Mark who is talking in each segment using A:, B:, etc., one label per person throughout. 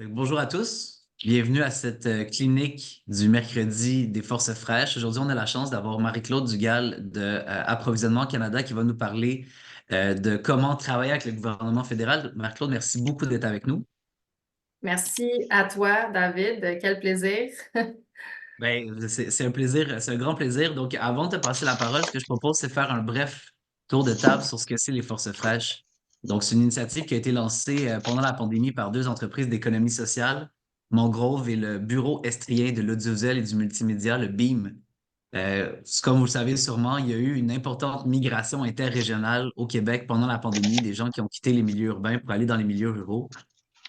A: Bonjour à tous, bienvenue à cette clinique du mercredi des Forces fraîches. Aujourd'hui, on a la chance d'avoir Marie-Claude Dugal de Approvisionnement Canada qui va nous parler de comment travailler avec le gouvernement fédéral. Marie-Claude, merci beaucoup d'être avec nous.
B: Merci à toi, David. Quel plaisir.
A: Ben, c'est un plaisir, c'est un grand plaisir. Donc, avant de te passer la parole, ce que je propose, c'est faire un bref tour de table sur ce que c'est les Forces fraîches. Donc, c'est une initiative qui a été lancée pendant la pandémie par deux entreprises d'économie sociale, Mangrove et le Bureau estrien de l'audiovisuel et du multimédia, le BEAM. Comme vous le savez sûrement, il y a eu une importante migration interrégionale au Québec pendant la pandémie, des gens qui ont quitté les milieux urbains pour aller dans les milieux ruraux.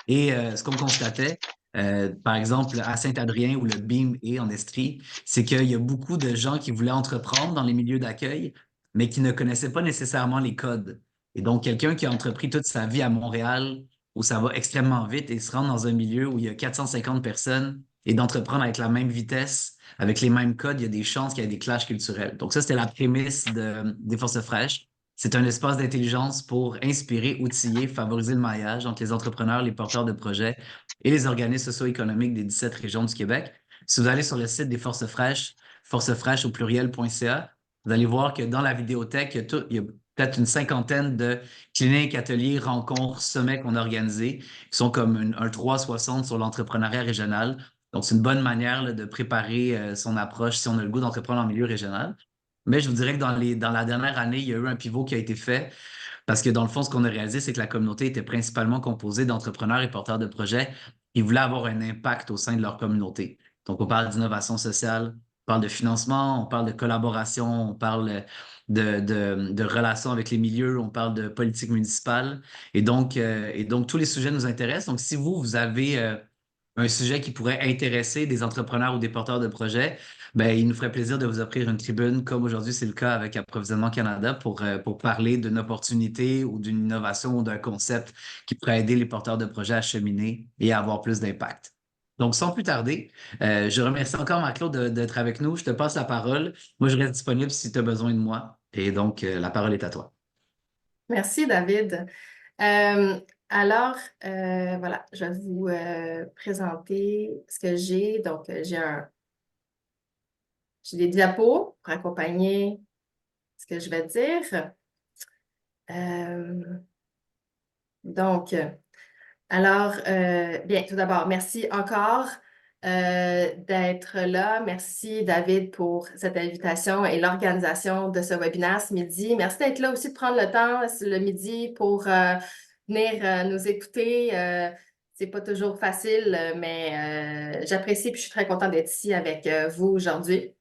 A: Et ce qu'on constatait, par exemple, à Saint-Adrien, où le BIM est en Estrie, c'est qu'il y a beaucoup de gens qui voulaient entreprendre dans les milieux d'accueil, mais qui ne connaissaient pas nécessairement les codes. Et donc, quelqu'un qui a entrepris toute sa vie à Montréal, où ça va extrêmement vite, et se rendre dans un milieu où il y a 450 personnes, et d'entreprendre avec la même vitesse, avec les mêmes codes, il y a des chances qu'il y ait des clashs culturels. Donc ça, c'était la prémisse des Forces fraîches. C'est un espace d'intelligence pour inspirer, outiller, favoriser le maillage entre les entrepreneurs, les porteurs de projets et les organismes socio-économiques des 17 régions du Québec. Si vous allez sur le site des Forces fraîches, forcesfraîches au pluriel.ca, vous allez voir que dans la vidéothèque, il y a peut-être une cinquantaine de cliniques, ateliers, rencontres, sommets qu'on a organisés, qui sont comme un 360 sur l'entrepreneuriat régional. Donc, c'est une bonne manière là, de préparer son approche si on a le goût d'entreprendre en milieu régional. Mais je vous dirais que dans la dernière année, il y a eu un pivot qui a été fait parce que dans le fond, ce qu'on a réalisé, c'est que la communauté était principalement composée d'entrepreneurs et porteurs de projets qui voulaient avoir un impact au sein de leur communauté. Donc, on parle d'innovation sociale, on parle de financement, on parle de collaboration, on parle de relations avec les milieux, on parle de politique municipale. Et donc, tous les sujets nous intéressent. Donc, si vous avez un sujet qui pourrait intéresser des entrepreneurs ou des porteurs de projets, ben, il nous ferait plaisir de vous offrir une tribune, comme aujourd'hui c'est le cas avec Approvisionnement Canada, pour parler d'une opportunité ou d'une innovation ou d'un concept qui pourrait aider les porteurs de projets à cheminer et à avoir plus d'impact. Donc, sans plus tarder, je remercie encore Marc-Claude d'être avec nous. Je te passe la parole. Moi, je reste disponible si tu as besoin de moi. Et donc, la parole est à toi.
B: Merci, David. Euh, alors, voilà, je vais vous présenter ce que j'ai. Donc, j'ai des diapos pour accompagner ce que je vais dire. Euh, donc, bien, tout d'abord, merci encore d'être là. Merci, David, pour cette invitation et l'organisation de ce webinaire ce midi. Merci d'être là aussi, de prendre le temps le midi pour venir nous écouter. C'est pas toujours facile, mais j'apprécie et je suis très contente d'être ici avec vous aujourd'hui.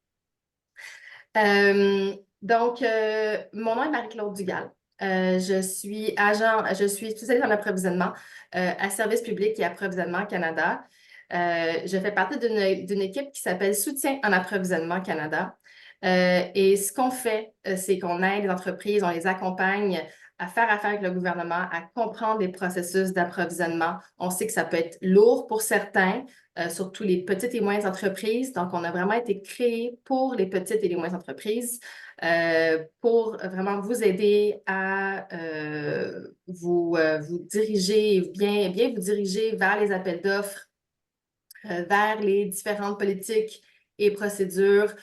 B: Mon nom est Marie-Claude Dugal. Je suis spécialiste en approvisionnement à Service public et Approvisionnement Canada. Je fais partie d'une équipe qui s'appelle Soutien en approvisionnement Canada. Et ce qu'on fait, c'est qu'on aide les entreprises, on les accompagne à faire affaire avec le gouvernement, à comprendre les processus d'approvisionnement. On sait que ça peut être lourd pour certains, surtout les petites et moyennes entreprises. Donc, on a vraiment été créé pour les petites et les moyennes entreprises pour vraiment vous aider à vous diriger, bien vous diriger vers les appels d'offres, vers les différentes politiques et procédures.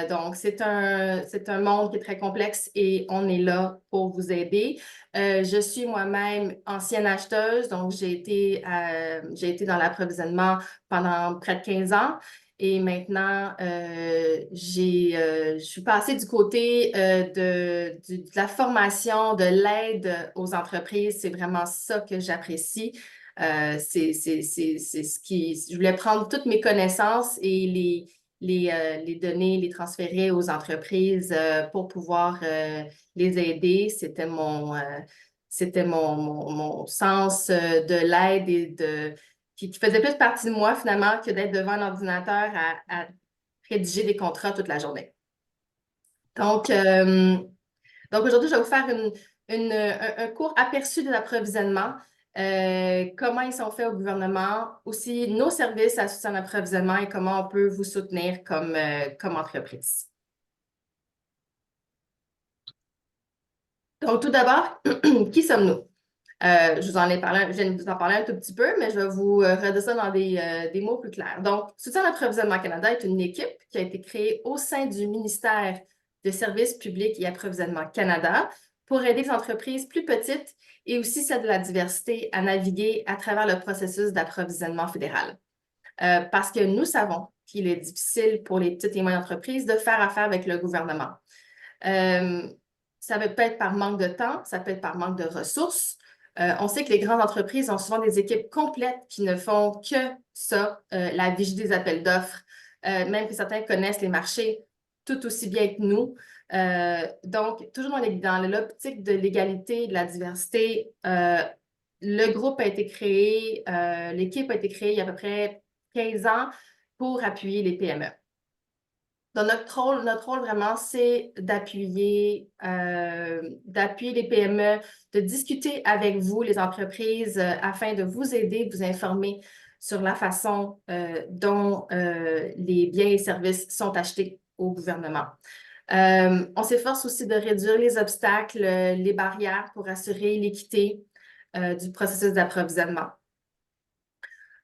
B: Donc, c'est un monde qui est très complexe et on est là pour vous aider. Je suis moi-même ancienne acheteuse, donc j'ai été dans l'approvisionnement pendant près de 15 ans. Et maintenant, je suis passée du côté de la formation, de l'aide aux entreprises. C'est vraiment ça que j'apprécie. C'est ce qui... Je voulais prendre toutes mes connaissances et les donner, les transférer aux entreprises pour pouvoir les aider. C'était mon sens de l'aide qui faisait plus partie de moi finalement que d'être devant un ordinateur à rédiger des contrats toute la journée. Donc, aujourd'hui, je vais vous faire un court aperçu de l'approvisionnement, comment ils sont faits au gouvernement, aussi nos services à soutien d'approvisionnement et comment on peut vous soutenir comme entreprise. Donc, tout d'abord, qui sommes-nous? Je vous en ai parlé, je viens de vous en parler un tout petit peu, mais je vais vous redire ça dans des mots plus clairs. Donc, Soutien à l'approvisionnement Canada est une équipe qui a été créée au sein du ministère des Services publics et Approvisionnement Canada pour aider les entreprises plus petites et aussi celles de la diversité à naviguer à travers le processus d'approvisionnement fédéral. Parce que nous savons qu'il est difficile pour les petites et moyennes entreprises de faire affaire avec le gouvernement. Ça peut être par manque de temps, ça peut être par manque de ressources. On sait que les grandes entreprises ont souvent des équipes complètes qui ne font que ça, la vigie des appels d'offres, même que certains connaissent les marchés tout aussi bien que nous. Donc, toujours dans l'optique de l'égalité, de la diversité, le groupe a été créé, l'équipe a été créée il y a à peu près 15 ans pour appuyer les PME. Donc, notre rôle vraiment, c'est d'appuyer les PME, de discuter avec vous, les entreprises, afin de vous aider, de vous informer sur la façon dont les biens et services sont achetés au gouvernement. On s'efforce aussi de réduire les obstacles, les barrières pour assurer l'équité du processus d'approvisionnement.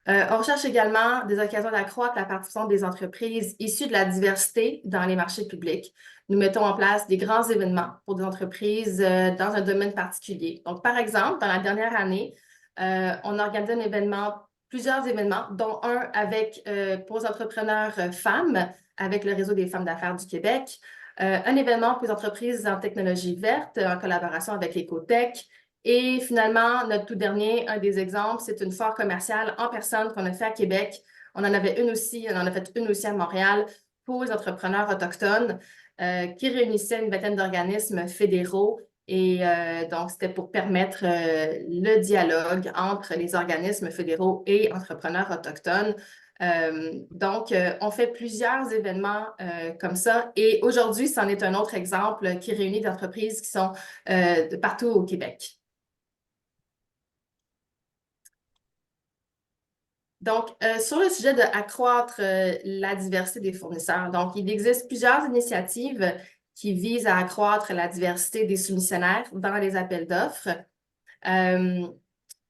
B: On recherche également des occasions d'accroître la participation des entreprises issues de la diversité dans les marchés publics. Nous mettons en place des grands événements pour des entreprises dans un domaine particulier. Donc, par exemple, dans la dernière année, on a organisé plusieurs événements, dont un pour les entrepreneurs femmes, avec le Réseau des femmes d'affaires du Québec, un événement pour les entreprises en technologie verte en collaboration avec l'Écotech. Et finalement, notre tout dernier, un des exemples, c'est une foire commerciale en personne qu'on a fait à Québec. On en a fait une aussi à Montréal pour les entrepreneurs autochtones qui réunissaient une vingtaine d'organismes fédéraux. Et donc, c'était pour permettre le dialogue entre les organismes fédéraux et entrepreneurs autochtones. Donc, on fait plusieurs événements comme ça. Et aujourd'hui, c'en est un autre exemple qui réunit des entreprises qui sont de partout au Québec. Donc, sur le sujet d'accroître la diversité des fournisseurs, donc, il existe plusieurs initiatives qui visent à accroître la diversité des soumissionnaires dans les appels d'offres.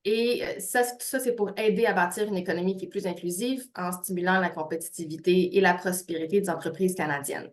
B: Et ça, c'est pour aider à bâtir une économie qui est plus inclusive en stimulant la compétitivité et la prospérité des entreprises canadiennes.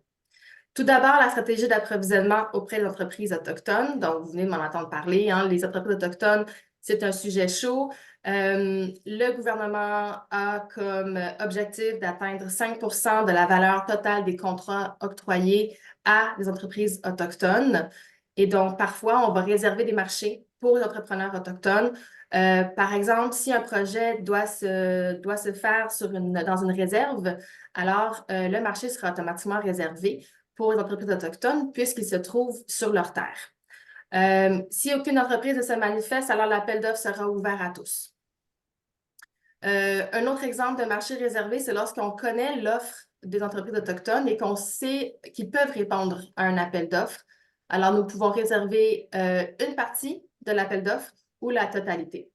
B: Tout d'abord, la stratégie d'approvisionnement auprès des entreprises autochtones. Donc, vous venez de m'en entendre parler, hein, les entreprises autochtones, c'est un sujet chaud. Le gouvernement a comme objectif d'atteindre 5 de la valeur totale des contrats octroyés à des entreprises autochtones. Et donc, parfois, on va réserver des marchés pour les entrepreneurs autochtones. Par exemple, si un projet doit se faire dans une réserve, alors le marché sera automatiquement réservé pour les entreprises autochtones puisqu'ils se trouvent sur leur terre. Si aucune entreprise ne se manifeste, alors l'appel d'offres sera ouvert à tous. Un autre exemple de marché réservé, c'est lorsqu'on connaît l'offre des entreprises autochtones et qu'on sait qu'ils peuvent répondre à un appel d'offres. Alors, nous pouvons réserver une partie de l'appel d'offres ou la totalité.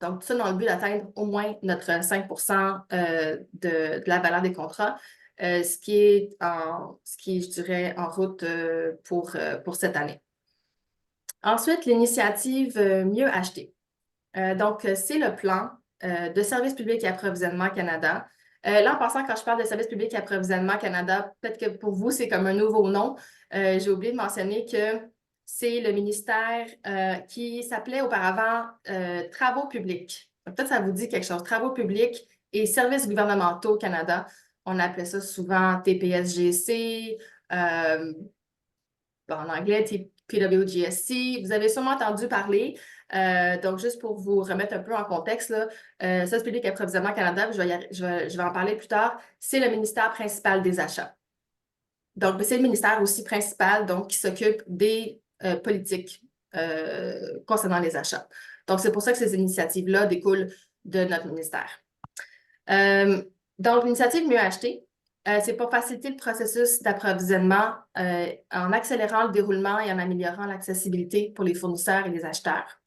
B: Donc, tout ça dans le but d'atteindre au moins notre 5 de la valeur des contrats, ce qui est, je dirais, en route pour cette année. Ensuite, l'initiative Mieux acheter. Donc, c'est le plan de Services publics et approvisionnement Canada. Là, en passant, quand je parle de Services publics et approvisionnement Canada, peut-être que pour vous, c'est comme un nouveau nom. J'ai oublié de mentionner que c'est le ministère qui s'appelait auparavant Travaux publics. Peut-être que ça vous dit quelque chose. Travaux publics et services gouvernementaux au Canada. On appelait ça souvent TPSGC, en anglais, PWGSC. Vous avez sûrement entendu parler. Donc, juste pour vous remettre un peu en contexte, là, Services publics et approvisionnement Canada, je vais en parler plus tard, c'est le ministère principal des achats. Donc, c'est le ministère aussi principal donc, qui s'occupe des politiques concernant les achats. Donc, c'est pour ça que ces initiatives-là découlent de notre ministère. Donc, l'initiative Mieux acheter, c'est pour faciliter le processus d'approvisionnement en accélérant le déroulement et en améliorant l'accessibilité pour les fournisseurs et les acheteurs.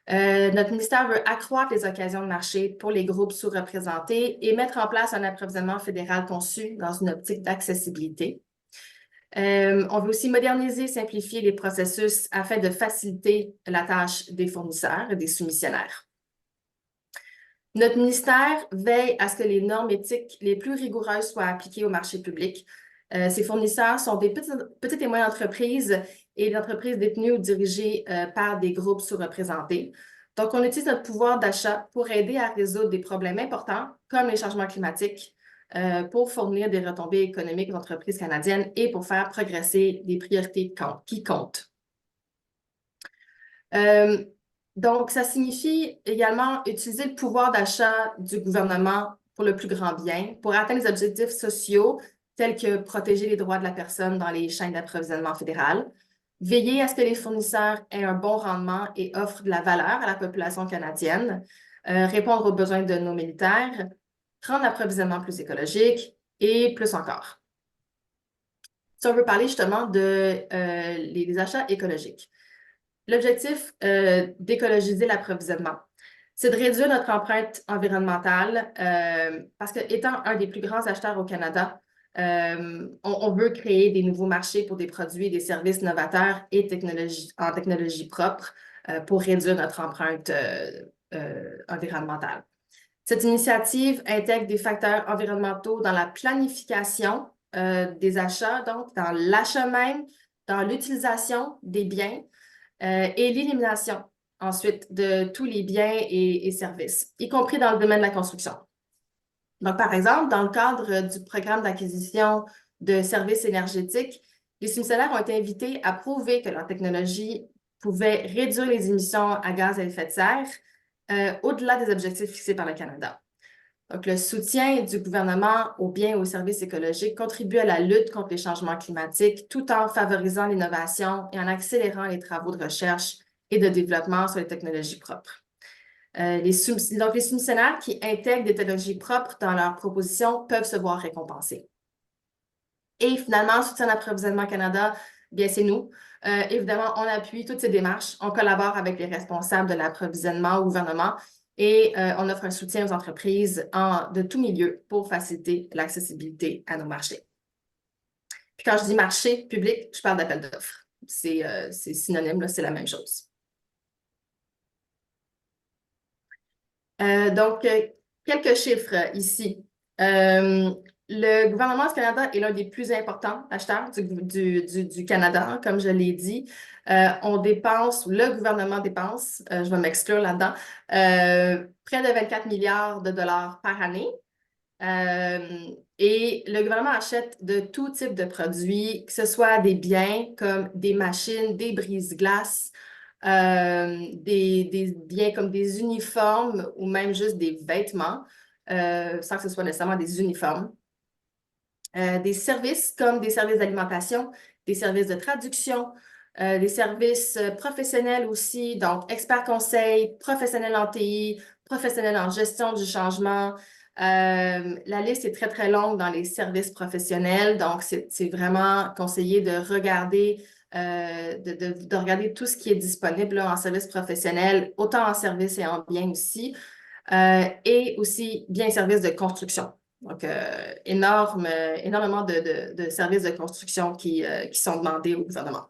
B: Notre ministère veut accroître les occasions de marché pour les groupes sous-représentés et mettre en place un approvisionnement fédéral conçu dans une optique d'accessibilité. On veut aussi moderniser, simplifier les processus afin de faciliter la tâche des fournisseurs et des soumissionnaires. Notre ministère veille à ce que les normes éthiques les plus rigoureuses soient appliquées au marché public. Ces fournisseurs sont des petites et moyennes entreprises et des entreprises détenues ou dirigées par des groupes sous-représentés. Donc, on utilise notre pouvoir d'achat pour aider à résoudre des problèmes importants comme les changements climatiques, pour fournir des retombées économiques aux entreprises canadiennes et pour faire progresser des priorités qui comptent. Donc, ça signifie également utiliser le pouvoir d'achat du gouvernement pour le plus grand bien, pour atteindre les objectifs sociaux tels que protéger les droits de la personne dans les chaînes d'approvisionnement fédérales, veiller à ce que les fournisseurs aient un bon rendement et offrent de la valeur à la population canadienne, répondre aux besoins de nos militaires, rendre l'approvisionnement plus écologique et plus encore. Si on veut parler justement de les achats écologiques. L'objectif d'écologiser l'approvisionnement, c'est de réduire notre empreinte environnementale parce que, étant un des plus grands acheteurs au Canada, on veut créer des nouveaux marchés pour des produits et des services novateurs et en technologie propre pour réduire notre empreinte environnementale. Cette initiative intègre des facteurs environnementaux dans la planification des achats, donc dans l'achat même, dans l'utilisation des biens et l'élimination ensuite de tous les biens et services, y compris dans le domaine de la construction. Donc, par exemple, dans le cadre du programme d'acquisition de services énergétiques, les soumissionnaires ont été invités à prouver que leur technologie pouvait réduire les émissions à gaz à effet de serre au-delà des objectifs fixés par le Canada. Donc, le soutien du gouvernement aux biens et aux services écologiques contribue à la lutte contre les changements climatiques tout en favorisant l'innovation et en accélérant les travaux de recherche et de développement sur les technologies propres. Donc, les soumissionnaires qui intègrent des technologies propres dans leurs propositions peuvent se voir récompensés. Et finalement, Soutien d'approvisionnement Canada, bien, c'est nous. Évidemment, on appuie toutes ces démarches. On collabore avec les responsables de l'approvisionnement au gouvernement et on offre un soutien aux entreprises de tout milieu pour faciliter l'accessibilité à nos marchés. Puis quand je dis marché public, je parle d'appel d'offres. C'est synonyme, c'est la même chose. Donc, quelques chiffres ici. Le gouvernement du Canada est l'un des plus importants acheteurs du Canada, hein, comme je l'ai dit. Le gouvernement dépense, je vais m'exclure là-dedans, près de 24 milliards de dollars par année. Et le gouvernement achète de tout type de produits, que ce soit des biens comme des machines, des brise-glaces, des biens comme des uniformes ou même juste des vêtements, sans que ce soit nécessairement des uniformes. Des services comme des services d'alimentation, des services de traduction, des services professionnels aussi, donc experts conseils, professionnels en TI, professionnels en gestion du changement. La liste est très, très longue dans les services professionnels, donc c'est vraiment conseillé de regarder, de regarder tout ce qui est disponible là, en services professionnels, autant en services et en biens aussi, et aussi biens et services de construction. Donc, énormément de services de construction qui sont demandés au gouvernement.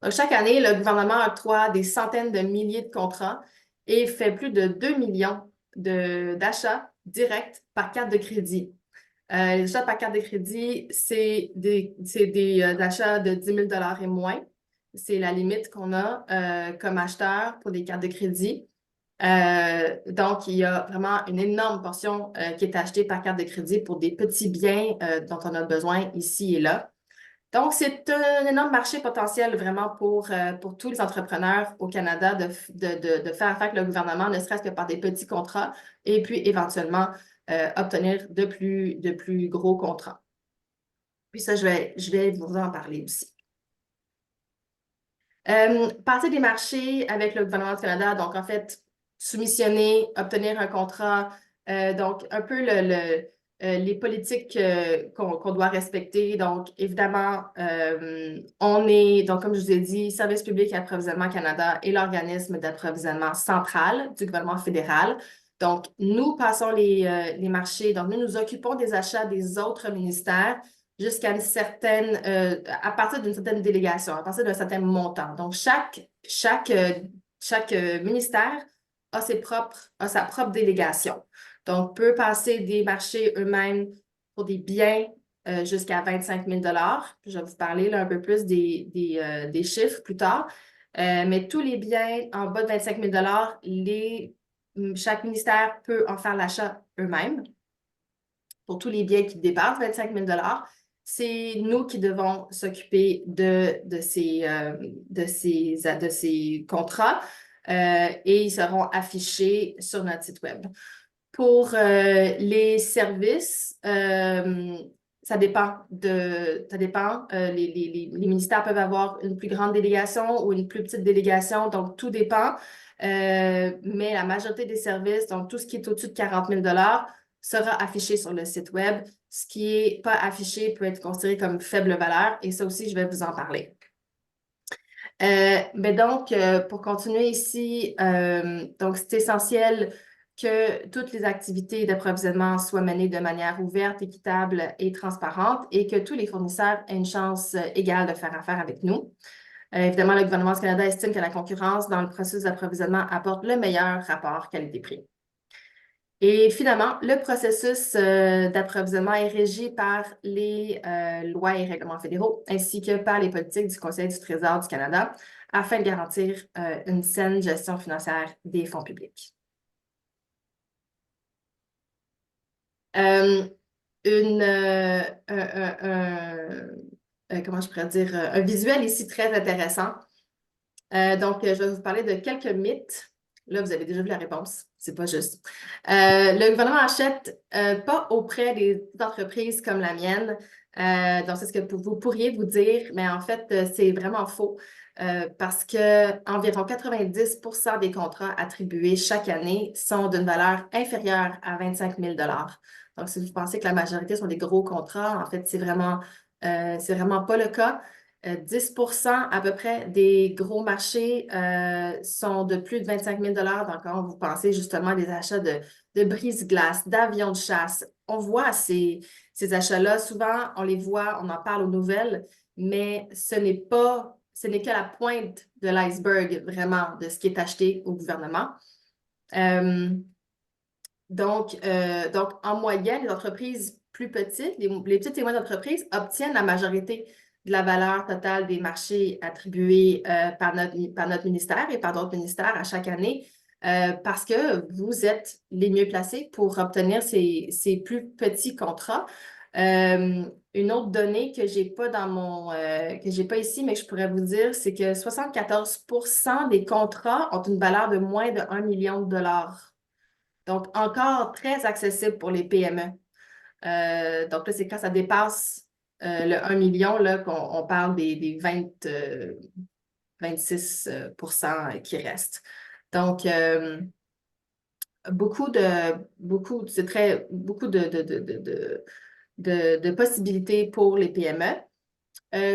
B: Donc, chaque année, le gouvernement octroie des centaines de milliers de contrats et fait plus de 2 millions d'achats directs par carte de crédit. Les achats par carte de crédit, c'est des achats de 10 000 $ et moins. C'est la limite qu'on a comme acheteur pour des cartes de crédit. Donc, il y a vraiment une énorme portion qui est achetée par carte de crédit pour des petits biens dont on a besoin ici et là. Donc, c'est un énorme marché potentiel vraiment pour tous les entrepreneurs au Canada de faire affaire avec le gouvernement, ne serait-ce que par des petits contrats et puis éventuellement obtenir de plus gros contrats. Puis ça, je vais vous en parler aussi. Passer des marchés avec le gouvernement du Canada, donc en fait, soumissionner, obtenir un contrat, donc un peu les politiques qu'on doit respecter. Donc, évidemment, on est, donc comme je vous ai dit, Service public et approvisionnement Canada est l'organisme d'approvisionnement central du gouvernement fédéral. Donc, nous passons les marchés, donc nous nous occupons des achats des autres ministères jusqu'à une certaine, à partir d'une certaine délégation, à partir d'un certain montant. Donc, chaque ministère a sa propre délégation. Donc, peut passer des marchés eux-mêmes pour des biens jusqu'à 25 000 $. Je vais vous parler là, un peu plus des chiffres plus tard. Mais tous les biens en bas de 25 000 chaque ministère peut en faire l'achat eux-mêmes. Pour tous les biens qui dépassent 25 000 c'est nous qui devons s'occuper de ces contrats et ils seront affichés sur notre site Web. Pour les services, ça dépend. Les ministères peuvent avoir une plus grande délégation ou une plus petite délégation, donc tout dépend. Mais la majorité des services, donc tout ce qui est au-dessus de 40 000 sera affiché sur le site Web. Ce qui n'est pas affiché peut être considéré comme faible valeur et ça aussi, je vais vous en parler. Mais donc, pour continuer ici, donc c'est essentiel que toutes les activités d'approvisionnement soient menées de manière ouverte, équitable et transparente et que tous les fournisseurs aient une chance égale de faire affaire avec nous. Évidemment, le gouvernement du Canada estime que la concurrence dans le processus d'approvisionnement apporte le meilleur rapport qualité-prix. Et finalement, le processus d'approvisionnement est régi par les lois et règlements fédéraux ainsi que par les politiques du Conseil du Trésor du Canada afin de garantir une saine gestion financière des fonds publics. Comment je pourrais dire, un visuel ici très intéressant. Donc, je vais vous parler de quelques mythes. Là, vous avez déjà vu la réponse. C'est pas juste. Le gouvernement achète pas auprès des entreprises comme la mienne. Donc, c'est ce que vous pourriez vous dire, mais en fait, c'est vraiment faux parce que environ 90 % des contrats attribués chaque année sont d'une valeur inférieure à 25 000 $. Donc, si vous pensez que la majorité sont des gros contrats, en fait, c'est vraiment pas le cas. 10 % à peu près des gros marchés sont de plus de 25 000 $. Donc, quand vous pensez justement à des achats de brise-glace, d'avions de chasse, on voit ces achats-là. Souvent, on les voit, on en parle aux nouvelles, mais ce n'est que la pointe de l'iceberg vraiment de ce qui est acheté au gouvernement. Donc, en moyenne, les entreprises plus petites, les petites et moyennes entreprises obtiennent la majorité de la valeur totale des marchés attribués par notre ministère et par d'autres ministères à chaque année parce que vous êtes les mieux placés pour obtenir ces plus petits contrats. Une autre donnée que j'ai pas que j'ai pas ici, mais que je pourrais vous dire, c'est que 74 % des contrats ont une valeur de moins de 1 million de $. Donc, encore très accessible pour les PME. Donc là, c'est quand ça dépasse le 1 million qu'on parle des 26 % qui restent. Donc, beaucoup de possibilités pour les PME.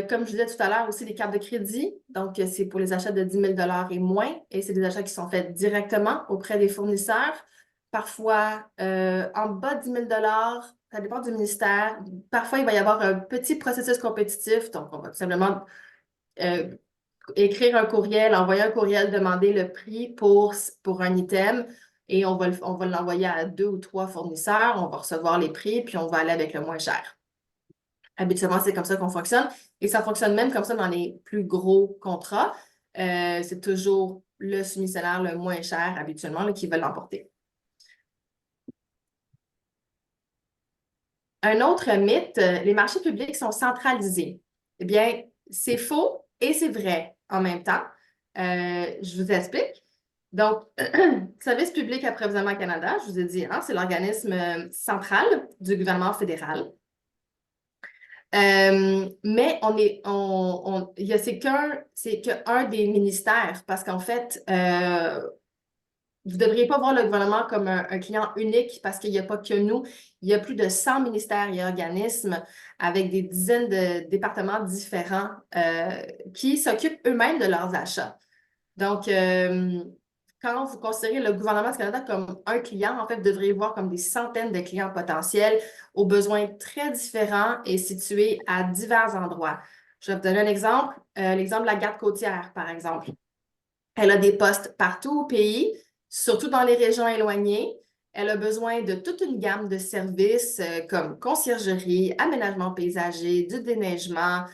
B: Comme je disais tout à l'heure, aussi les cartes de crédit. Donc, c'est pour les achats de 10 000 $ et moins. Et c'est des achats qui sont faits directement auprès des fournisseurs. Parfois, en bas de 10 000 $, ça dépend du ministère. Parfois, il va y avoir un petit processus compétitif. Donc, on va tout simplement écrire un courriel, envoyer un courriel, demander le prix pour un item et on va l'envoyer à 2 ou 3 fournisseurs. On va recevoir les prix, puis on va aller avec le moins cher. Habituellement, c'est comme ça qu'on fonctionne. Et ça fonctionne même comme ça dans les plus gros contrats. C'est toujours le soumissionnaire le moins cher, habituellement, là, qui va l'emporter. Un autre mythe, les marchés publics sont centralisés. Eh bien, c'est faux et c'est vrai en même temps. Je vous explique. Donc, Service public approvisionnement Canada, je vous ai dit, hein, c'est l'organisme central du gouvernement fédéral. Mais c'est qu'un des ministères, parce qu'en fait, vous ne devriez pas voir le gouvernement comme un client unique parce qu'il n'y a pas que nous. Il y a plus de 100 ministères et organismes avec des dizaines de départements différents qui s'occupent eux-mêmes de leurs achats. Donc, quand vous considérez le gouvernement du Canada comme un client, en fait, vous devriez voir comme des centaines de clients potentiels aux besoins très différents et situés à divers endroits. Je vais vous donner un exemple, l'exemple de la garde côtière, par exemple. Elle a des postes partout au pays, surtout dans les régions éloignées. Elle a besoin de toute une gamme de services comme conciergerie, aménagement paysager, du déneigement.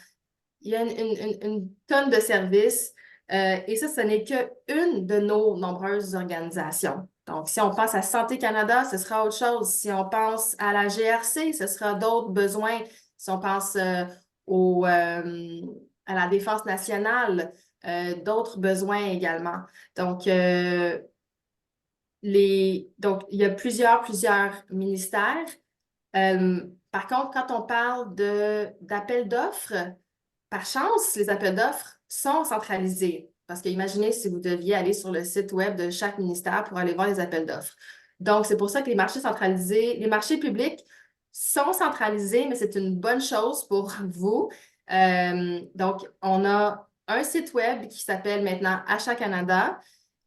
B: Il y a une tonne de services et ça, ce n'est qu'une de nos nombreuses organisations. Donc, si on pense à Santé Canada, ce sera autre chose. Si on pense à la GRC, ce sera d'autres besoins. Si on pense à la Défense nationale, d'autres besoins également. Donc, donc il y a plusieurs ministères. Par contre, quand on parle d'appels d'offres, par chance, les appels d'offres sont centralisés. Parce que imaginez si vous deviez aller sur le site web de chaque ministère pour aller voir les appels d'offres. Donc, c'est pour ça que les marchés centralisés, les marchés publics sont centralisés, mais c'est une bonne chose pour vous. Donc, on a un site web qui s'appelle maintenant Achat Canada,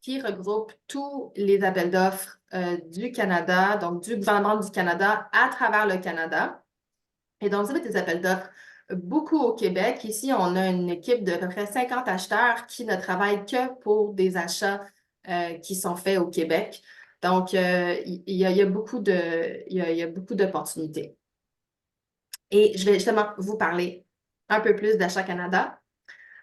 B: qui regroupe tous les appels d'offres du Canada, donc du gouvernement du Canada à travers le Canada. Et donc, ça va être des appels d'offres beaucoup au Québec. Ici, on a une équipe de à peu près 50 acheteurs qui ne travaillent que pour des achats qui sont faits au Québec. Donc, il y a beaucoup d'opportunités. Et je vais justement vous parler un peu plus d'Achat Canada.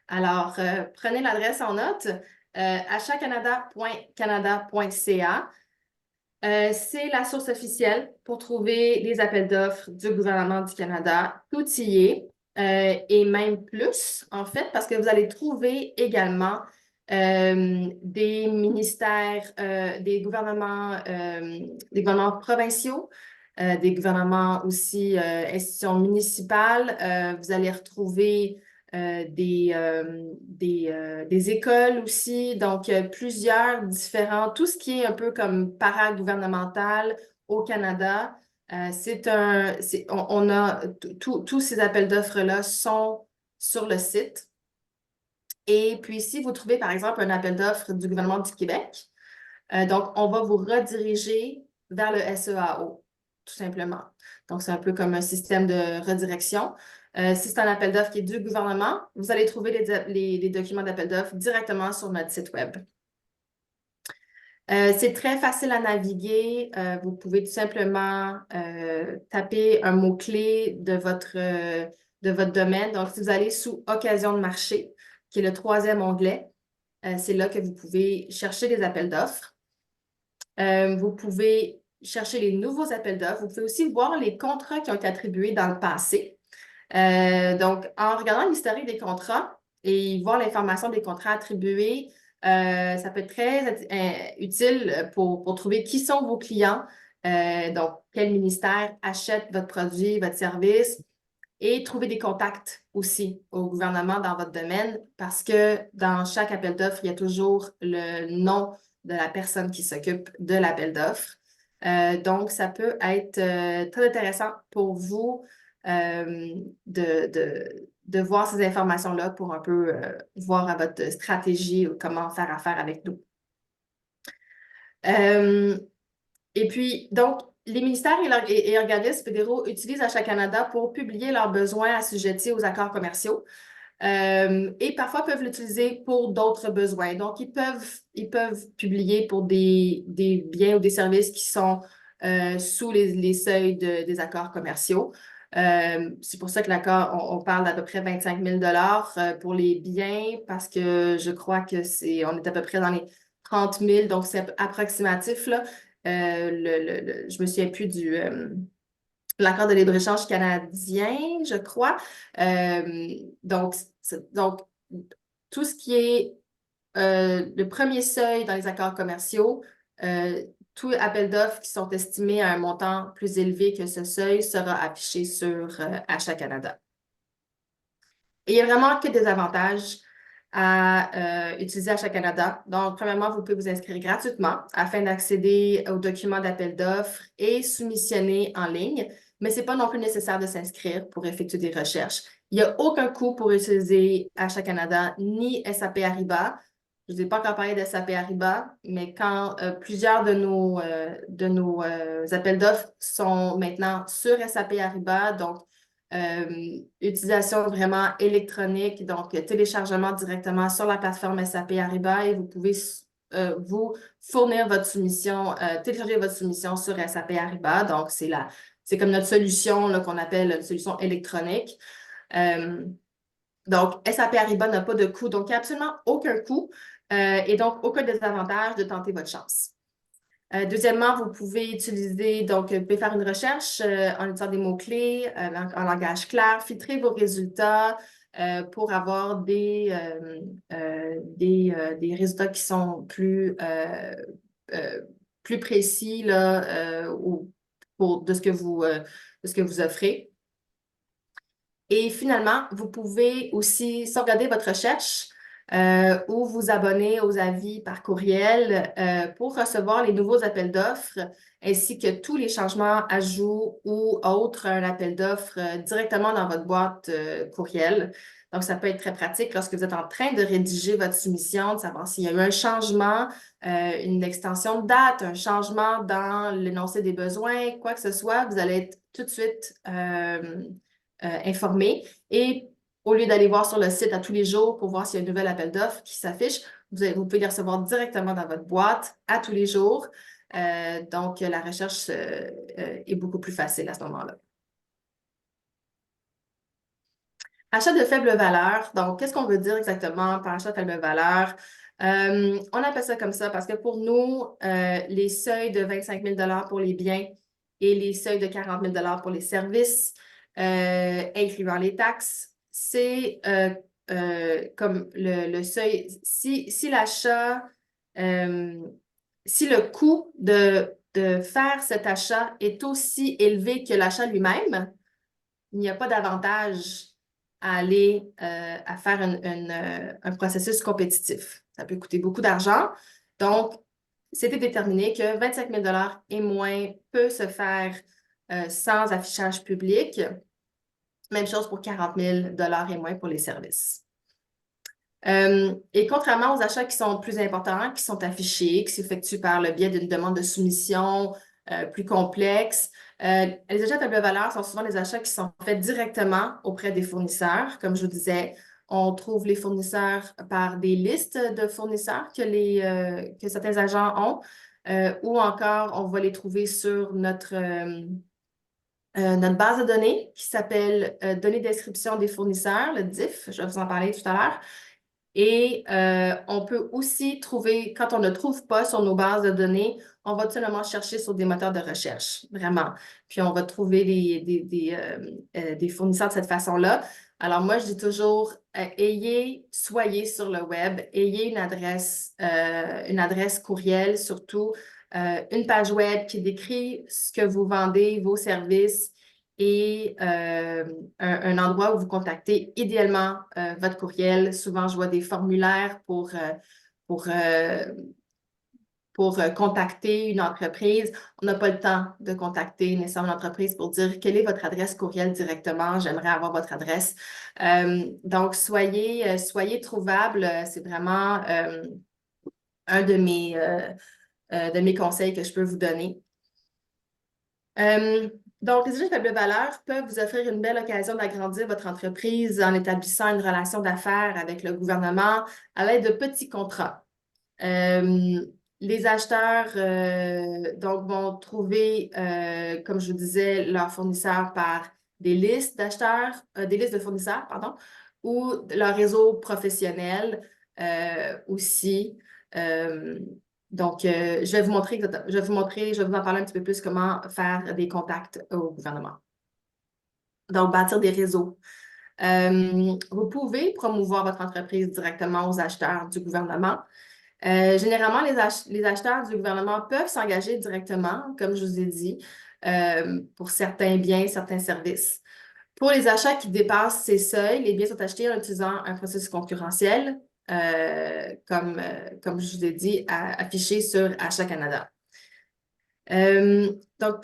B: Alors, prenez l'adresse en note, achatcanada.canada.ca. C'est la source officielle pour trouver les appels d'offres du gouvernement du Canada. Tout y est, et même plus, en fait, parce que vous allez trouver également des ministères, des gouvernements provinciaux, des gouvernements aussi, institutions municipales. Vous allez retrouver des écoles aussi, donc plusieurs différents, tout ce qui est un peu comme paragouvernemental au Canada. On a tous ces appels d'offres-là sont sur le site. Et puis, si vous trouvez, par exemple, un appel d'offres du gouvernement du Québec, donc on va vous rediriger vers le SEAO, tout simplement. Donc, c'est un peu comme un système de redirection. Si c'est un appel d'offres qui est du gouvernement, vous allez trouver les documents d'appel d'offres directement sur notre site Web. C'est très facile à naviguer. Vous pouvez tout simplement taper un mot-clé de votre domaine. Donc, si vous allez sous Occasion de marché, qui est le 3e onglet, c'est là que vous pouvez chercher des appels d'offres. Vous pouvez chercher les nouveaux appels d'offres. Vous pouvez aussi voir les contrats qui ont été attribués dans le passé. Donc, en regardant l'historique des contrats et voir l'information des contrats attribués, ça peut être très utile pour trouver qui sont vos clients, donc quel ministère achète votre produit, votre service, et trouver des contacts aussi au gouvernement dans votre domaine parce que dans chaque appel d'offres, il y a toujours le nom de la personne qui s'occupe de l'appel d'offres. Donc, ça peut être très intéressant pour vous de voir ces informations-là pour un peu voir à votre stratégie ou comment faire affaire avec nous. Et puis, donc, les ministères et organismes fédéraux utilisent Achat Canada pour publier leurs besoins assujettis aux accords commerciaux et parfois peuvent l'utiliser pour d'autres besoins. Donc, ils peuvent publier pour des biens ou des services qui sont sous les seuils des accords commerciaux. C'est pour ça que l'accord, on parle d'à peu près 25 000 pour les biens parce que je crois que on est à peu près dans les 30 000, donc c'est approximatif, là. Je me souviens plus l'accord de libre-échange canadien, je crois. Donc, tout ce qui est le premier seuil dans les accords commerciaux, tous appels d'offres qui sont estimés à un montant plus élevé que ce seuil sera affiché sur Achat Canada. Et il n'y a vraiment que des avantages à utiliser Achat Canada. Donc, premièrement, vous pouvez vous inscrire gratuitement afin d'accéder aux documents d'appel d'offres et soumissionner en ligne, mais ce n'est pas non plus nécessaire de s'inscrire pour effectuer des recherches. Il n'y a aucun coût pour utiliser Achat Canada ni SAP Ariba. je ne vous ai pas encore parlé de SAP Ariba, mais quand plusieurs de nos appels d'offres sont maintenant sur SAP Ariba, donc utilisation vraiment électronique, donc téléchargement directement sur la plateforme SAP Ariba et vous pouvez vous fournir votre soumission, télécharger votre soumission sur SAP Ariba. Donc, c'est comme notre solution qu'on appelle une solution électronique. Donc, SAP Ariba n'a pas de coût, donc il n'y a absolument aucun coût et donc aucun désavantage de tenter votre chance. Deuxièmement, vous pouvez utiliser, donc, vous pouvez faire une recherche en utilisant des mots-clés, en langage clair, filtrer vos résultats pour avoir des résultats qui sont plus précis là, de ce que vous offrez. Et finalement, vous pouvez aussi sauvegarder votre recherche ou vous abonner aux avis par courriel pour recevoir les nouveaux appels d'offres ainsi que tous les changements, ajouts ou autres un appel d'offres directement dans votre boîte courriel. Donc, ça peut être très pratique lorsque vous êtes en train de rédiger votre soumission, de savoir s'il y a eu un changement, une extension de date, un changement dans l'énoncé des besoins, quoi que ce soit, vous allez être tout de suite informé. Et au lieu d'aller voir sur le site à tous les jours pour voir s'il y a un nouvel appel d'offres qui s'affiche, vous pouvez les recevoir directement dans votre boîte à tous les jours. Donc, la recherche est beaucoup plus facile à ce moment-là. Achat de faible valeur. Donc, qu'est-ce qu'on veut dire exactement par achat de faible valeur? On appelle ça comme ça parce que pour nous, les seuils de 25 000 pour les biens et les seuils de 40 000 pour les services, incluant les taxes, c'est comme le seuil. Si l'achat, si le coût de faire cet achat est aussi élevé que l'achat lui-même, il n'y a pas d'avantage à aller à faire un processus compétitif. Ça peut coûter beaucoup d'argent. Donc, c'était déterminé que 25 000 et moins peut se faire sans affichage public. Même chose pour 40 000 et moins pour les services. Et contrairement aux achats qui sont plus importants, qui sont affichés, qui s'effectuent par le biais d'une demande de soumission plus complexe, les achats à faible valeur sont souvent des achats qui sont faits directement auprès des fournisseurs. Comme je vous disais, on trouve les fournisseurs par des listes de fournisseurs que certains agents ont, ou encore on va les trouver sur notre base de données qui s'appelle Données d'inscription des fournisseurs, le DIF, je vais vous en parler tout à l'heure. Et on peut aussi trouver, quand on ne trouve pas sur nos bases de données, on va tout simplement chercher sur des moteurs de recherche, vraiment. Puis on va trouver des fournisseurs de cette façon-là. Alors moi, je dis toujours, soyez sur le web, ayez une adresse courriel surtout, une page web qui décrit ce que vous vendez, vos services, et un endroit où vous contactez idéalement votre courriel. Souvent, je vois des formulaires pour contacter une entreprise. On n'a pas le temps de contacter nécessairement une entreprise pour dire quelle est votre adresse courriel directement. J'aimerais avoir votre adresse. Donc, soyez trouvable. C'est vraiment un de mes conseils que je peux vous donner. Donc, les échanges de faible valeur peuvent vous offrir une belle occasion d'agrandir votre entreprise en établissant une relation d'affaires avec le gouvernement à l'aide de petits contrats. Les acheteurs donc, vont trouver, comme je vous disais, leurs fournisseurs par des listes d'acheteurs, des listes de fournisseurs, pardon, ou leur réseau professionnel aussi. Donc, je vais vous en parler un petit peu plus comment faire des contacts au gouvernement. Donc, bâtir des réseaux. Vous pouvez promouvoir votre entreprise directement aux acheteurs du gouvernement. Généralement, les acheteurs du gouvernement peuvent s'engager directement, comme je vous ai dit, pour certains biens, certains services. Pour les achats qui dépassent ces seuils, les biens sont achetés en utilisant un processus concurrentiel, comme je vous ai dit, affiché sur Achat Canada. Donc,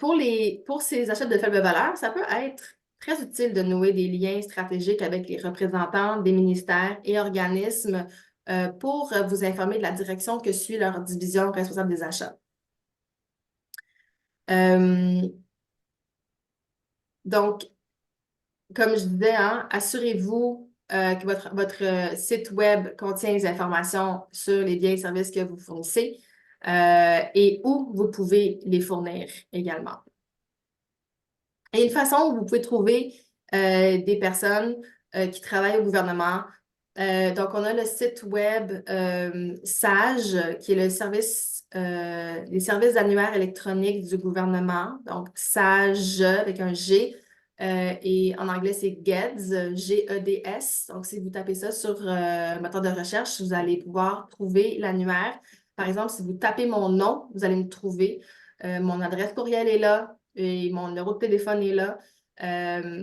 B: pour ces achats de faible valeur, ça peut être très utile de nouer des liens stratégiques avec les représentants des ministères et organismes pour vous informer de la direction que suit leur division responsable des achats. Donc, comme je disais, hein, assurez-vous que votre site web contient les informations sur les biens et services que vous fournissez et où vous pouvez les fournir également. Et une façon où vous pouvez trouver des personnes qui travaillent au gouvernement. Donc, on a le site web SAGE, qui est le service, les services annuaires électroniques du gouvernement. Donc, SAGE avec un G. Et en anglais, c'est GEDS, G-E-D-S. Donc, si vous tapez ça sur le moteur de recherche, vous allez pouvoir trouver l'annuaire. Par exemple, si vous tapez mon nom, vous allez me trouver. Mon adresse courriel est là et mon numéro de téléphone est là.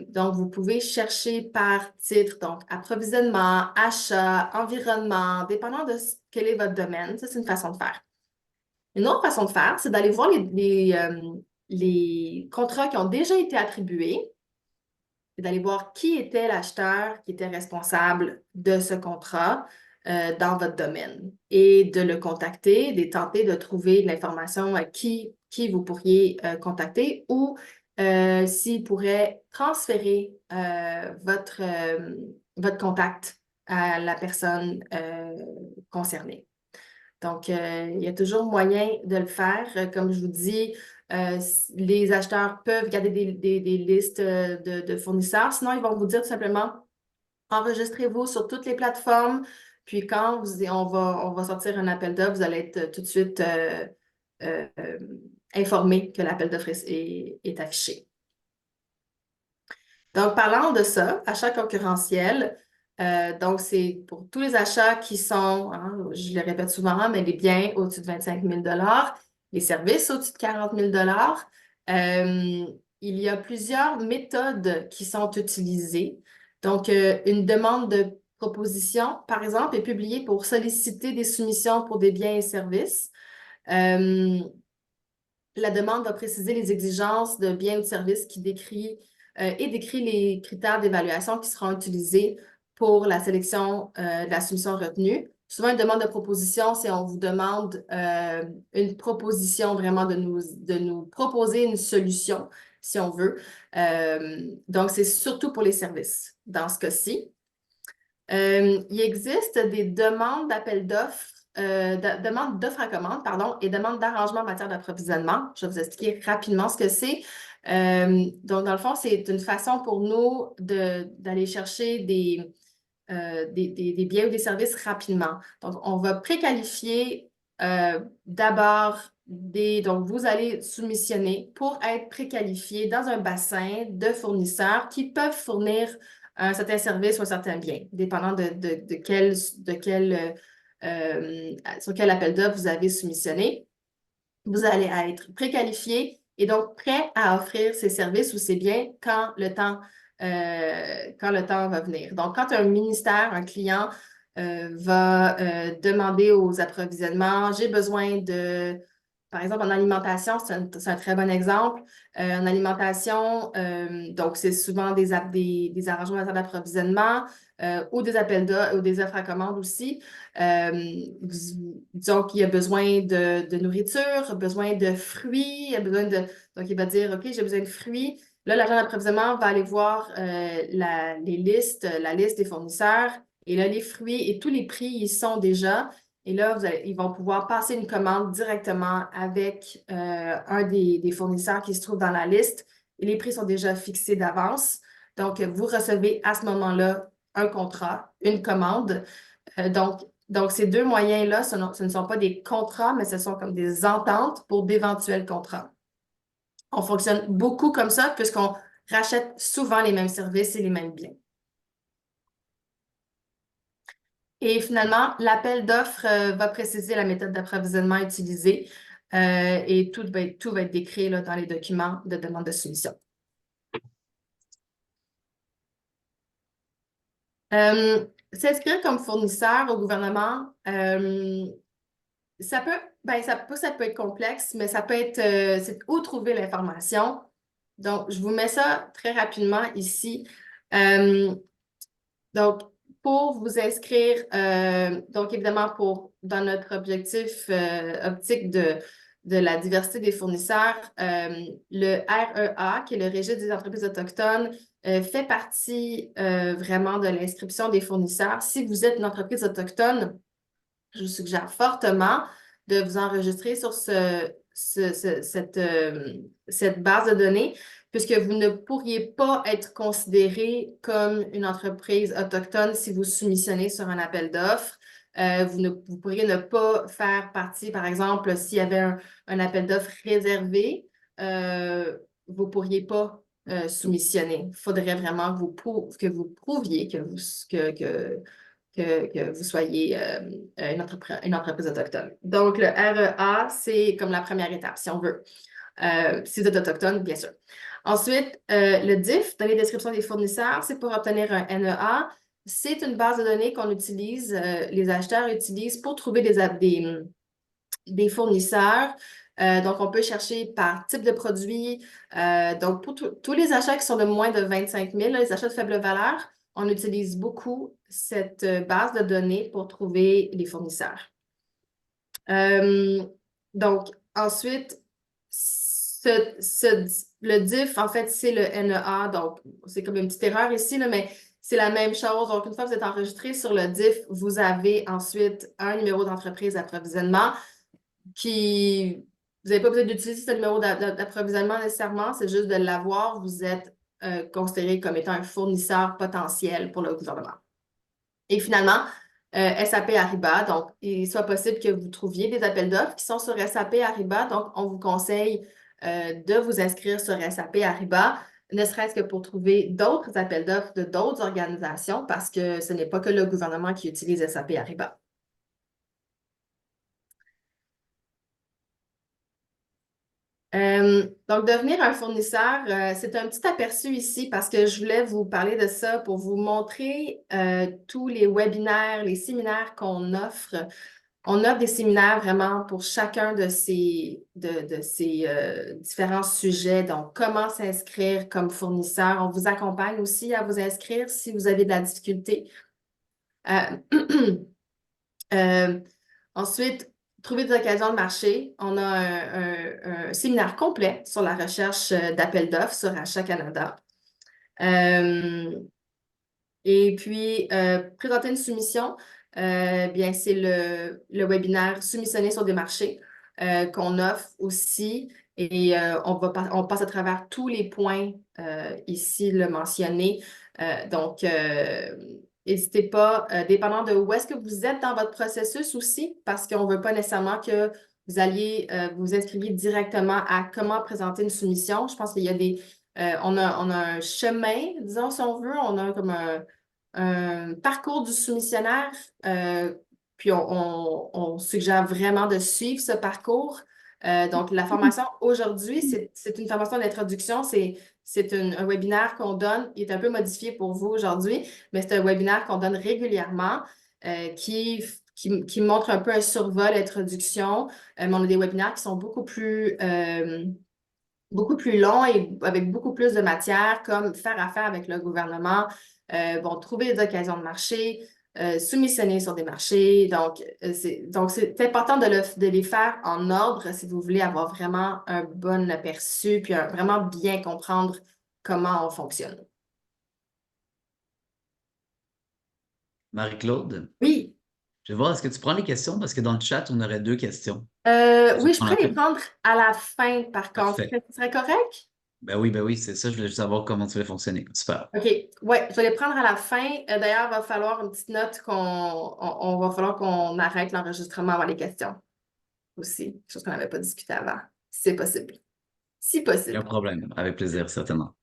B: Donc, vous pouvez chercher par titre, donc approvisionnement, achat, environnement, dépendant de quel est votre domaine. Ça, c'est une façon de faire. Une autre façon de faire, c'est d'aller voir les contrats qui ont déjà été attribués et d'aller voir qui était l'acheteur qui était responsable de ce contrat dans votre domaine et de le contacter, de tenter de trouver de l'information à qui vous pourriez contacter ou s'il pourrait transférer votre contact à la personne concernée. Donc, il y a toujours moyen de le faire. Comme je vous dis, les acheteurs peuvent garder des listes de fournisseurs. Sinon, ils vont vous dire tout simplement, enregistrez-vous sur toutes les plateformes. Puis quand on va sortir un appel d'offres, vous allez être tout de suite euh, informé que l'appel d'offres est affiché. Donc, parlant de ça, achat concurrentiel, donc c'est pour tous les achats qui sont, hein, je le répète souvent, mais les biens au-dessus de 25 000 les services au-dessus de 40 000 il y a plusieurs méthodes qui sont utilisées. Donc, une demande de proposition, par exemple, est publiée pour solliciter des soumissions pour des biens et services. La demande va préciser les exigences de biens ou de services qui décrit les critères d'évaluation qui seront utilisés pour la sélection de la solution retenue. Souvent, une demande de proposition, c'est on vous demande une proposition vraiment de nous proposer une solution, si on veut. Donc, c'est surtout pour les services dans ce cas-ci. Il existe des demandes d'appel d'offres demande d'offres à commande, pardon, et demande d'arrangement en matière d'approvisionnement. Je vais vous expliquer rapidement ce que c'est. Donc, dans le fond, c'est une façon pour nous d'aller chercher des biens ou des services rapidement. Donc, on va préqualifier d'abord donc, vous allez soumissionner pour être préqualifié dans un bassin de fournisseurs qui peuvent fournir un certain service ou un certain bien, dépendant sur quel appel d'offres vous avez soumissionné. Vous allez être préqualifié et donc prêt à offrir ces services ou ces biens quand le temps va venir. Donc, quand un ministère, un client va demander aux approvisionnements, j'ai besoin de, par exemple, en alimentation, c'est un très bon exemple. En alimentation, donc c'est souvent des arrangements d'approvisionnement ou des appels d'offres ou des offres à commande aussi. Disons qu'il y a besoin de nourriture, besoin de fruits, donc il va dire, OK, j'ai besoin de fruits. Là, l'agent d'approvisionnement va aller voir la liste des fournisseurs. Et là, les fruits et tous les prix, ils sont déjà. Et là, ils vont pouvoir passer une commande directement avec un des fournisseurs qui se trouve dans la liste. Et les prix sont déjà fixés d'avance. Donc, vous recevez à ce moment-là un contrat, une commande. Donc, ces deux moyens-là, ce ne sont pas des contrats, mais ce sont comme des ententes pour d'éventuels contrats. On fonctionne beaucoup comme ça puisqu'on rachète souvent les mêmes services et les mêmes biens. Et finalement, l'appel d'offres va préciser la méthode d'approvisionnement utilisée et tout va être décrit là, dans les documents de demande de soumission. S'inscrire comme fournisseur au gouvernement, ça peut être complexe, mais ça peut être c'est où trouver l'information. Donc, je vous mets ça très rapidement ici. Donc, pour vous inscrire, donc évidemment, dans notre objectif optique de la diversité des fournisseurs, le REA, qui est le Registre des entreprises autochtones, fait partie vraiment de l'inscription des fournisseurs. Si vous êtes une entreprise autochtone, je vous suggère fortement de vous enregistrer sur cette base de données, puisque vous ne pourriez pas être considéré comme une entreprise autochtone si vous soumissionnez sur un appel d'offres. Vous pourriez ne pas faire partie, par exemple, s'il y avait un appel d'offres réservé, vous ne pourriez pas soumissionner. Il faudrait vraiment que vous prouviez que vous soyez une entreprise autochtone. Donc, le REA, c'est comme la première étape, si on veut. Si vous êtes autochtone, bien sûr. Ensuite, le DIF, données de description des fournisseurs, c'est pour obtenir un NEA. C'est une base de données qu'on utilise, les acheteurs utilisent pour trouver des fournisseurs. Donc, on peut chercher par type de produit. Donc, pour tous les achats qui sont de moins de 25 000, les achats de faible valeur, on utilise beaucoup cette base de données pour trouver les fournisseurs. Donc, ensuite, le DIF, en fait, c'est le NEA. Donc, c'est comme une petite erreur ici, là, mais c'est la même chose. Donc, une fois que vous êtes enregistré sur le DIF, vous avez ensuite un numéro d'entreprise d'approvisionnement qui... Vous n'avez pas besoin d'utiliser ce numéro d'approvisionnement nécessairement, c'est juste de l'avoir. Vous êtes considéré comme étant un fournisseur potentiel pour le gouvernement. Et finalement, SAP Ariba, donc il soit possible que vous trouviez des appels d'offres qui sont sur SAP Ariba, donc on vous conseille de vous inscrire sur SAP Ariba, ne serait-ce que pour trouver d'autres appels d'offres de d'autres organisations, parce que ce n'est pas que le gouvernement qui utilise SAP Ariba. Donc, devenir un fournisseur, c'est un petit aperçu ici parce que je voulais vous parler de ça pour vous montrer tous les webinaires, les séminaires qu'on offre. On offre des séminaires vraiment pour chacun de ces différents sujets. Donc, comment s'inscrire comme fournisseur. On vous accompagne aussi à vous inscrire si vous avez de la difficulté. Ensuite, trouver des occasions de marché. On a un séminaire complet sur la recherche d'appels d'offres sur Achat Canada. Et puis, présenter une soumission, bien, c'est le webinaire Soumissionner sur des marchés qu'on offre aussi. Et on passe à travers tous les points ici le mentionnés. Donc, n'hésitez pas, dépendant de où est-ce que vous êtes dans votre processus aussi, parce qu'on ne veut pas nécessairement que vous alliez vous inscriviez directement à comment présenter une soumission. Je pense qu'il y a on a un chemin, disons, si on veut. On a comme un parcours du soumissionnaire, puis on suggère vraiment de suivre ce parcours. Donc, la formation aujourd'hui, c'est une formation d'introduction, c'est un webinaire qu'on donne, il est un peu modifié pour vous aujourd'hui, mais c'est un webinaire qu'on donne régulièrement qui montre un peu un survol, introduction, mais on a des webinaires qui sont beaucoup plus longs et avec beaucoup plus de matière, comme faire affaire avec le gouvernement, trouver des occasions de marché, soumissionner sur des marchés. Donc, c'est important de les faire en ordre si vous voulez avoir vraiment un bon aperçu, puis vraiment bien comprendre comment on fonctionne.
A: Marie-Claude,
B: Oui.
A: je vais voir, est-ce que tu prends les questions? Parce que dans le chat, on aurait 2 questions.
B: Oui, je pourrais les prendre à la fin, par contre.
A: Parfait.
B: Ce serait correct?
A: Ben oui, c'est ça. Je voulais juste savoir comment tu vas fonctionner. Super.
B: OK. Ouais, je vais les prendre à la fin. D'ailleurs, il va falloir une petite note on va falloir qu'on arrête l'enregistrement avant les questions aussi. Chose qu'on n'avait pas discuté avant. Si c'est possible. Si
A: Aucun
B: possible.
A: problème. Avec plaisir, certainement.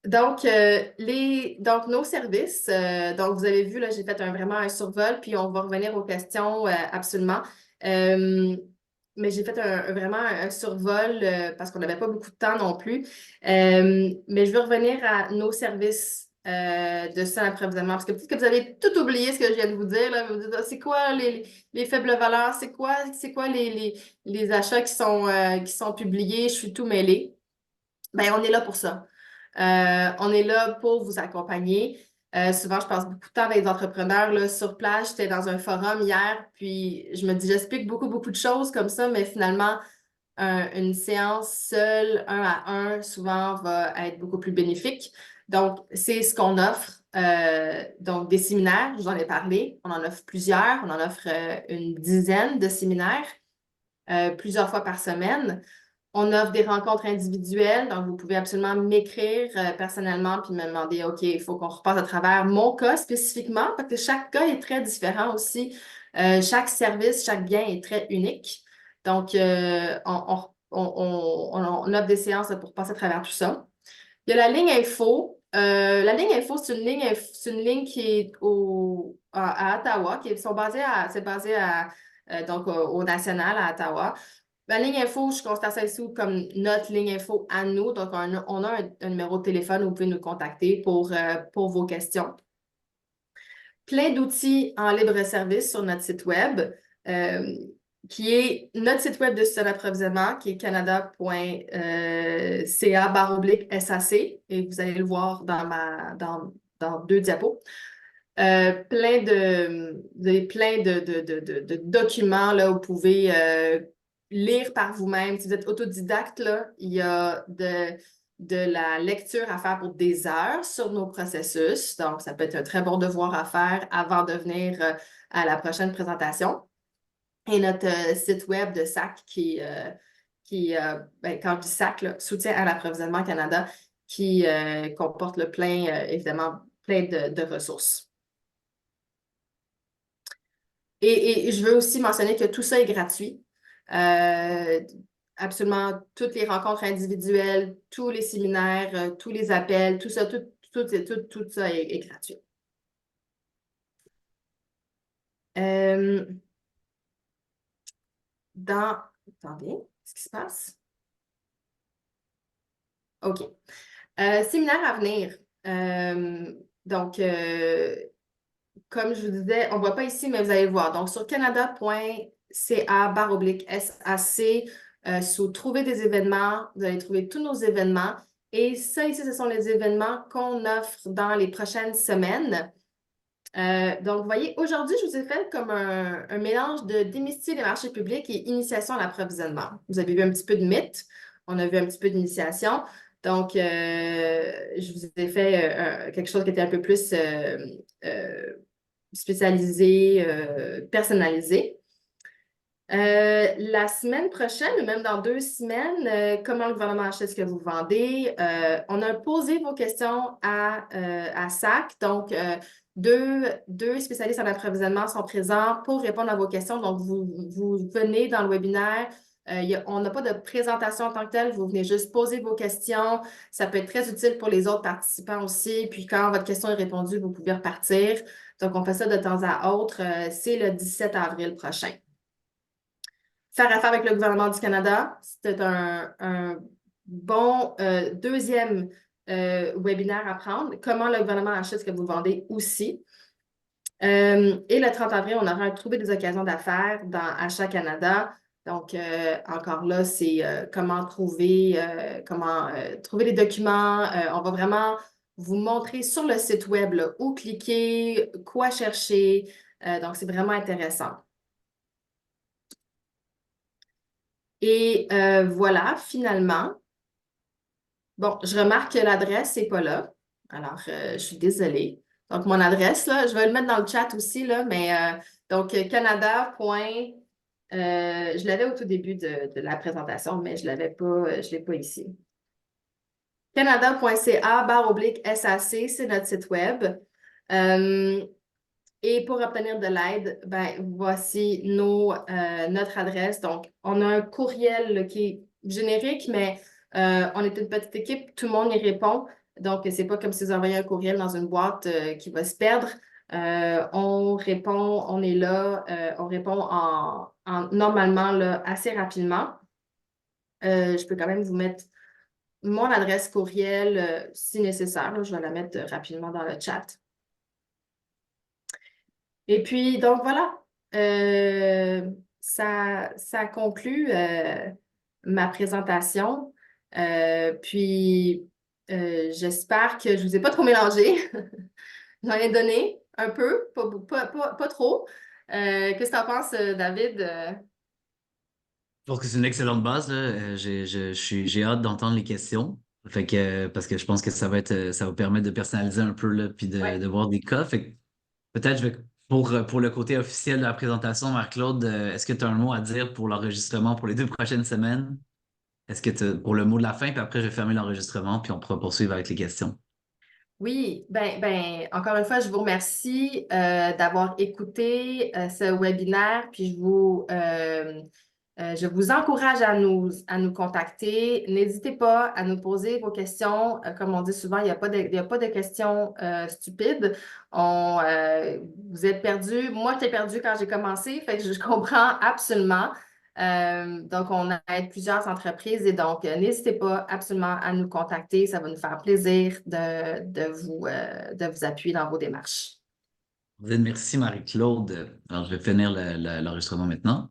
B: Donc, nos services, donc vous avez vu, là, j'ai fait vraiment un survol, puis on va revenir aux questions absolument. Mais j'ai fait vraiment un survol parce qu'on n'avait pas beaucoup de temps non plus. Mais je veux revenir à nos services de sans approvisionnement, parce que peut-être que vous avez tout oublié ce que je viens de vous dire. Là. Vous dites, ah, c'est quoi les faibles valeurs? C'est quoi les achats qui sont publiés? Je suis tout mêlée. Bien, on est là pour ça. On est là pour vous accompagner. Souvent, je passe beaucoup de temps avec les entrepreneurs là, sur place. J'étais dans un forum hier, puis je me dis, j'explique beaucoup, beaucoup de choses comme ça, mais finalement, une séance seule, un à un, souvent va être beaucoup plus bénéfique. Donc, c'est ce qu'on offre. Donc, des séminaires, je vous en ai parlé. On en offre plusieurs. On en offre une dizaine de séminaires, plusieurs fois par semaine. On offre des rencontres individuelles, donc vous pouvez absolument m'écrire personnellement puis me demander, OK, il faut qu'on repasse à travers mon cas spécifiquement, parce que chaque cas est très différent aussi. Chaque service, chaque bien est très unique. Donc, on offre des séances pour passer à travers tout ça. Il y a la ligne info. La ligne info, c'est une ligne qui est à Ottawa, c'est basé donc au national à Ottawa. La ligne info, je constate ça ici comme notre ligne info à nous. Donc, on a un numéro de téléphone où vous pouvez nous contacter pour vos questions. Plein d'outils en libre service sur notre site web, qui est notre site web de système d'approvisionnement, qui est canada.ca/SAC, et vous allez le voir dans deux diapos. Plein de documents là, où vous pouvez lire par vous-même. Si vous êtes autodidacte, là, il y a de la lecture à faire pour des heures sur nos processus. Donc, ça peut être un très bon devoir à faire avant de venir à la prochaine présentation. Et notre site web de SAC quand je dis SAC, là, Soutien à l'approvisionnement Canada, qui comporte évidemment plein de ressources. Et je veux aussi mentionner que tout ça est gratuit. Absolument toutes les rencontres individuelles, tous les séminaires, tous les appels, tout ça, tout ça est gratuit. Attendez, qu'est-ce qui se passe? OK. Séminaire à venir. Donc, comme je vous disais, on ne voit pas ici, mais vous allez le voir. Donc, sur canada.ca/SAC, sous Trouver des événements, vous allez trouver tous nos événements. Et ça, ici, ce sont les événements qu'on offre dans les prochaines semaines. Donc, vous voyez, aujourd'hui, je vous ai fait comme un mélange de démystifier les marchés publics et initiation à l'approvisionnement. Vous avez vu un petit peu de mythe, on a vu un petit peu d'initiation. Donc, je vous ai fait quelque chose qui était un peu plus spécialisé, personnalisé. La semaine prochaine, ou même dans 2 semaines, comment le gouvernement achète ce que vous vendez? On a posé vos questions à SAC. Donc, deux spécialistes en approvisionnement sont présents pour répondre à vos questions. Donc, vous venez dans le webinaire. On n'a pas de présentation en tant que telle. Vous venez juste poser vos questions. Ça peut être très utile pour les autres participants aussi. Puis, quand votre question est répondue, vous pouvez repartir. Donc, on fait ça de temps à autre. C'est le 17 avril prochain. Faire affaire avec le gouvernement du Canada, c'était un bon deuxième webinaire à prendre. Comment le gouvernement achète ce que vous vendez aussi. Et le 30 avril, on aura trouvé des occasions d'affaires dans Achat Canada. Donc, encore là, c'est comment trouver les documents. On va vraiment vous montrer sur le site web là, où cliquer, quoi chercher. Donc, c'est vraiment intéressant. Et voilà, finalement. Bon, je remarque que l'adresse n'est pas là. Alors, je suis désolée. Donc, mon adresse, là, je vais le mettre dans le chat aussi, là, mais donc, Canada. Je l'avais au tout début de la présentation, mais je ne l'ai pas ici. Canada.ca/SAC, c'est notre site web. Et pour obtenir de l'aide, voici notre adresse. Donc, on a un courriel là, qui est générique, mais on est une petite équipe, tout le monde y répond. Donc, c'est pas comme si vous envoyez un courriel dans une boîte qui va se perdre. On répond, on est là, on répond normalement là, assez rapidement. Je peux quand même vous mettre mon adresse courriel si nécessaire. Là, je vais la mettre rapidement dans le chat. Et puis, donc voilà, ça conclut ma présentation. Puis, j'espère que je ne vous ai pas trop mélangé. J'en ai donné un peu, pas trop. Qu'est-ce que tu en penses, David?
A: Je pense que c'est une excellente base, là. J'ai hâte d'entendre les questions. Fait que, parce que je pense que ça va permettre de personnaliser un peu, là, puis
B: Ouais.
A: de voir des cas. Fait que peut-être pour le côté officiel de la présentation, Marc-Claude, est-ce que tu as un mot à dire pour l'enregistrement pour les 2 prochaines semaines? Est-ce que pour le mot de la fin, puis après je vais fermer l'enregistrement, puis on pourra poursuivre avec les questions.
B: Oui, encore une fois, je vous remercie d'avoir écouté ce webinaire, puis je vous encourage à nous contacter. N'hésitez pas à nous poser vos questions. Comme on dit souvent, il y a pas de questions stupides. Vous êtes perdus. Moi, j'étais perdue quand j'ai commencé, fait que je comprends absolument. Donc, on aide plusieurs entreprises et donc, n'hésitez pas absolument à nous contacter. Ça va nous faire plaisir de vous appuyer dans vos démarches.
A: Merci Marie-Claude. Alors je vais finir l'enregistrement maintenant.